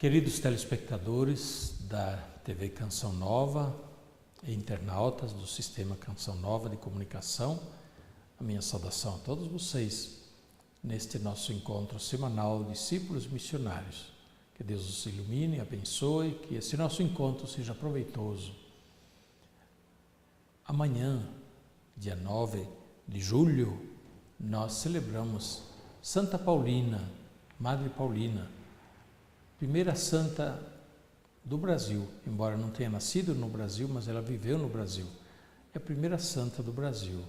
Queridos telespectadores da TV Canção Nova e internautas do Sistema Canção Nova de Comunicação, a minha saudação a todos vocês neste nosso encontro semanal Discípulos Missionários. Que Deus os ilumine, abençoe, que esse nosso encontro seja proveitoso. Amanhã, dia 9 de julho, nós celebramos Santa Paulina, Madre Paulina, primeira santa do Brasil, embora não tenha nascido no Brasil, mas ela viveu no Brasil. É a primeira santa do Brasil.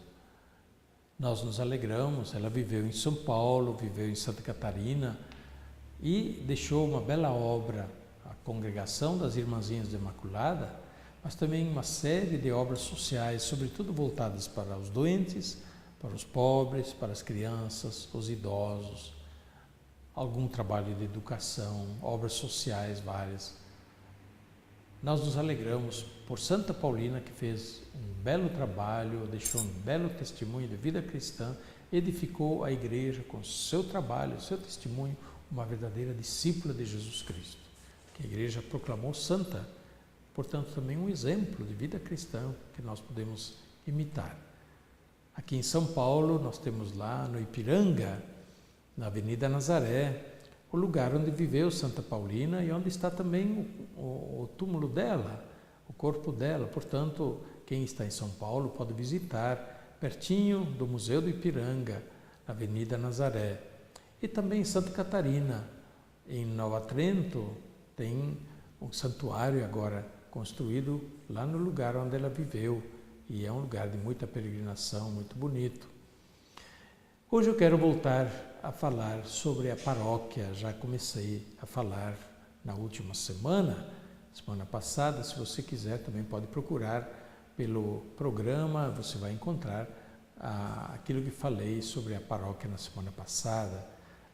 Nós nos alegramos, ela viveu em São Paulo, viveu em Santa Catarina e deixou uma bela obra, a Congregação das Irmãzinhas da Imaculada, mas também uma série de obras sociais, sobretudo voltadas para os doentes, para os pobres, para as crianças, os idosos, algum trabalho de educação, obras sociais várias. Nós nos alegramos por Santa Paulina, que fez um belo trabalho, deixou um belo testemunho de vida cristã, edificou a igreja com seu trabalho, seu testemunho, uma verdadeira discípula de Jesus Cristo, que a igreja proclamou santa, portanto também um exemplo de vida cristã que nós podemos imitar. Aqui em São Paulo nós temos lá no Ipiranga, na Avenida Nazaré, o lugar onde viveu Santa Paulina e onde está também o túmulo dela, o corpo dela. Portanto, quem está em São Paulo pode visitar, pertinho do Museu do Ipiranga, na Avenida Nazaré. E também em Santa Catarina, em Nova Trento, tem um santuário agora construído lá no lugar onde ela viveu. E é um lugar de muita peregrinação, muito bonito. Hoje eu quero voltar a falar sobre a paróquia. Já comecei a falar na última semana passada. Se você quiser, também pode procurar pelo programa, você vai encontrar aquilo que falei sobre a paróquia na semana passada.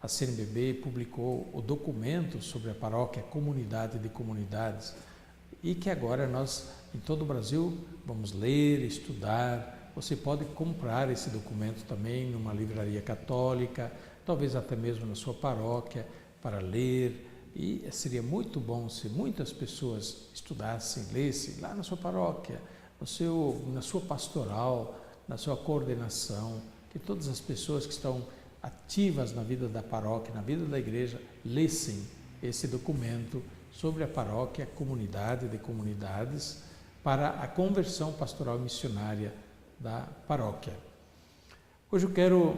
A CNBB publicou o documento sobre a paróquia Comunidade de Comunidades e que agora nós, em todo o Brasil, vamos ler, estudar. Você pode comprar esse documento também numa livraria católica, talvez até mesmo na sua paróquia, para ler. E seria muito bom se muitas pessoas estudassem, lessem lá na sua paróquia, na sua pastoral, na sua coordenação, que todas as pessoas que estão ativas na vida da paróquia, na vida da igreja, lessem esse documento sobre a paróquia Comunidade de Comunidades para a conversão pastoral e missionária da paróquia. Hoje eu quero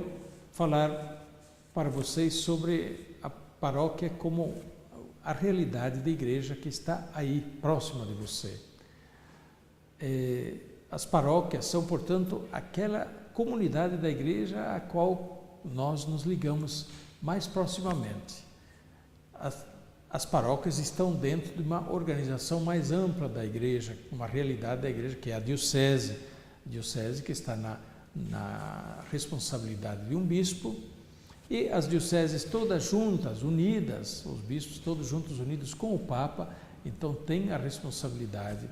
falar para vocês sobre a paróquia como a realidade da igreja que está aí, próxima de você. As paróquias são, portanto, aquela comunidade da igreja a qual nós nos ligamos mais proximamente. As paróquias estão dentro de uma organização mais ampla da igreja, uma realidade da igreja que é a diocese que está na responsabilidade de um bispo, e as dioceses todas juntas, unidas, os bispos todos juntos, unidos com o Papa, então tem a responsabilidade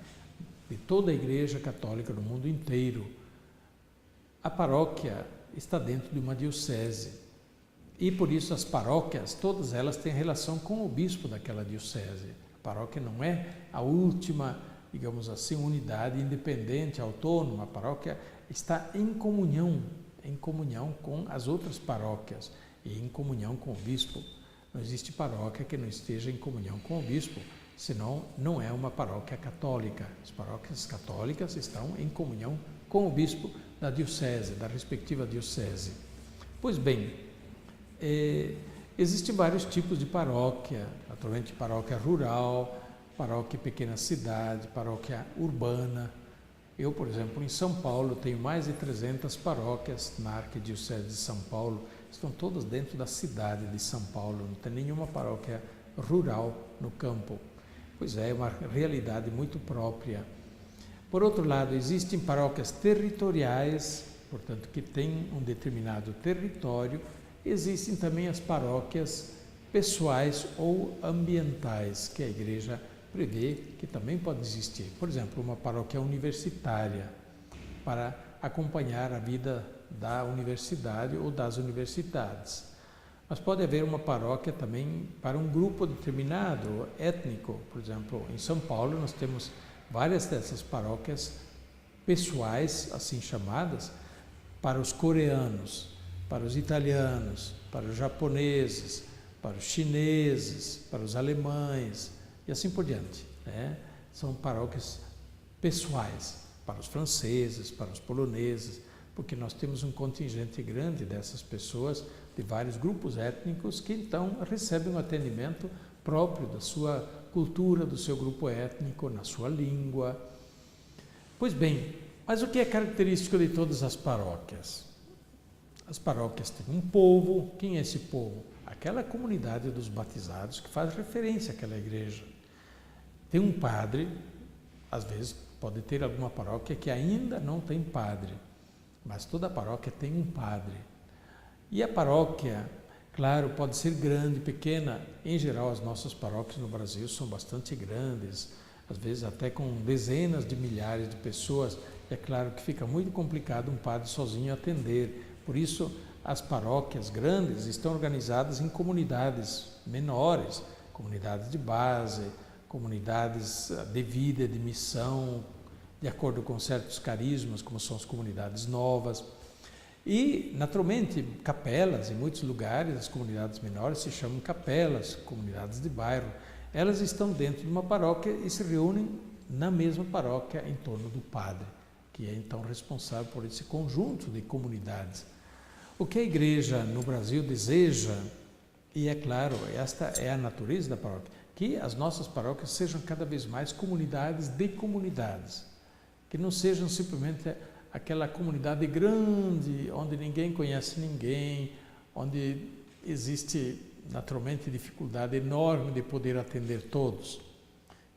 de toda a igreja católica no mundo inteiro. A paróquia está dentro de uma diocese e por isso as paróquias, todas elas têm relação com o bispo daquela diocese. A paróquia não é a última, digamos assim, unidade independente, autônoma. A paróquia está em comunhão com as outras paróquias e em comunhão com o bispo. Não existe paróquia que não esteja em comunhão com o bispo, senão não é uma paróquia católica. As paróquias católicas estão em comunhão com o bispo da diocese, da respectiva diocese. Pois bem, existem vários tipos de paróquia, naturalmente paróquia rural, paróquia pequena cidade, paróquia urbana. Eu, por exemplo, em São Paulo, tenho mais de 300 paróquias na Arquidiocese de São Paulo, estão todas dentro da cidade de São Paulo, não tem nenhuma paróquia rural no campo. Pois é uma realidade muito própria. Por outro lado, existem paróquias territoriais, portanto, que têm um determinado território. Existem também as paróquias pessoais ou ambientais, que a igreja prevê que também pode existir. Por exemplo, uma paróquia universitária, para acompanhar a vida da universidade ou das universidades. Mas pode haver uma paróquia também para um grupo determinado, étnico. Por exemplo, em São Paulo nós temos várias dessas paróquias pessoais, assim chamadas, para os coreanos, para os italianos, para os japoneses, para os chineses, para os alemães e assim por diante, né? São paróquias pessoais, para os franceses, para os poloneses, porque nós temos um contingente grande dessas pessoas de vários grupos étnicos que então recebem um atendimento próprio da sua cultura, do seu grupo étnico, na sua língua. Pois bem, mas o que é característico de todas as paróquias? As paróquias têm um povo. Quem é esse povo? Aquela comunidade dos batizados que faz referência àquela igreja. Tem um padre, às vezes pode ter alguma paróquia que ainda não tem padre, mas toda paróquia tem um padre. E a paróquia, claro, pode ser grande, pequena. Em geral, as nossas paróquias no Brasil são bastante grandes, às vezes até com dezenas de milhares de pessoas. É claro que fica muito complicado um padre sozinho atender. Por isso, as paróquias grandes estão organizadas em comunidades menores, comunidades de base, comunidades de vida, de missão, de acordo com certos carismas, como são as comunidades novas. E, naturalmente, capelas, em muitos lugares, as comunidades menores se chamam capelas, comunidades de bairro. Elas estão dentro de uma paróquia e se reúnem na mesma paróquia em torno do padre, que é então responsável por esse conjunto de comunidades. O que a igreja no Brasil deseja, e é claro, esta é a natureza da paróquia, que as nossas paróquias sejam cada vez mais comunidades de comunidades, que não sejam simplesmente aquela comunidade grande, onde ninguém conhece ninguém, onde existe naturalmente dificuldade enorme de poder atender todos.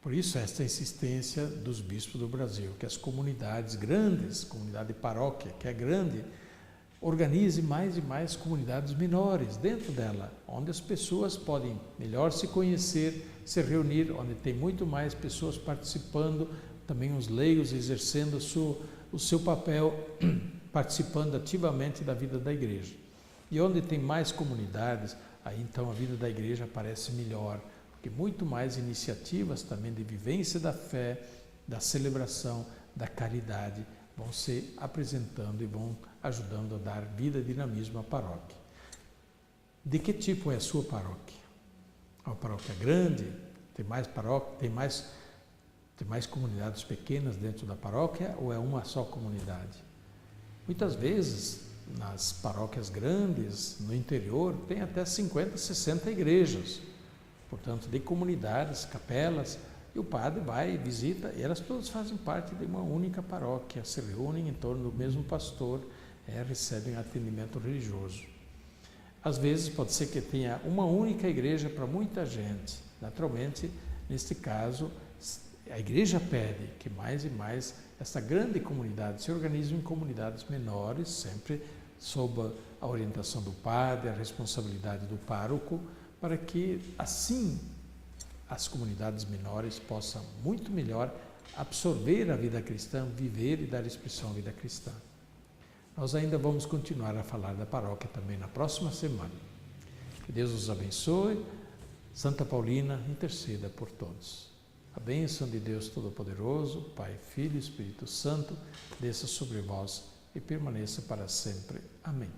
Por isso esta insistência dos bispos do Brasil, que as comunidades grandes, comunidade de paróquia, que é grande, organize mais e mais comunidades menores dentro dela, onde as pessoas podem melhor se conhecer, se reunir, onde tem muito mais pessoas participando, também os leigos exercendo o seu papel, participando ativamente da vida da igreja. E onde tem mais comunidades, aí então a vida da igreja parece melhor, porque muito mais iniciativas também de vivência da fé, da celebração, da caridade, vão se apresentando e vão ajudando a dar vida e dinamismo à paróquia. De que tipo é a sua paróquia? É uma paróquia grande? Tem mais paróquia? Tem mais comunidades pequenas dentro da paróquia ou é uma só comunidade? Muitas vezes, nas paróquias grandes, no interior, tem até 50, 60 igrejas, portanto, de comunidades, capelas, e o padre vai, visita, e elas todas fazem parte de uma única paróquia, se reúnem em torno do mesmo pastor, recebem atendimento religioso. Às vezes pode ser que tenha uma única igreja para muita gente. Naturalmente, neste caso, a igreja pede que mais e mais essa grande comunidade se organize em comunidades menores, sempre sob a orientação do padre, a responsabilidade do pároco, para que assim as comunidades menores possam muito melhor absorver a vida cristã, viver e dar expressão à vida cristã. Nós ainda vamos continuar a falar da paróquia também na próxima semana. Que Deus os abençoe. Santa Paulina, interceda por todos. A bênção de Deus Todo-Poderoso, Pai, Filho e Espírito Santo, desça sobre vós e permaneça para sempre. Amém.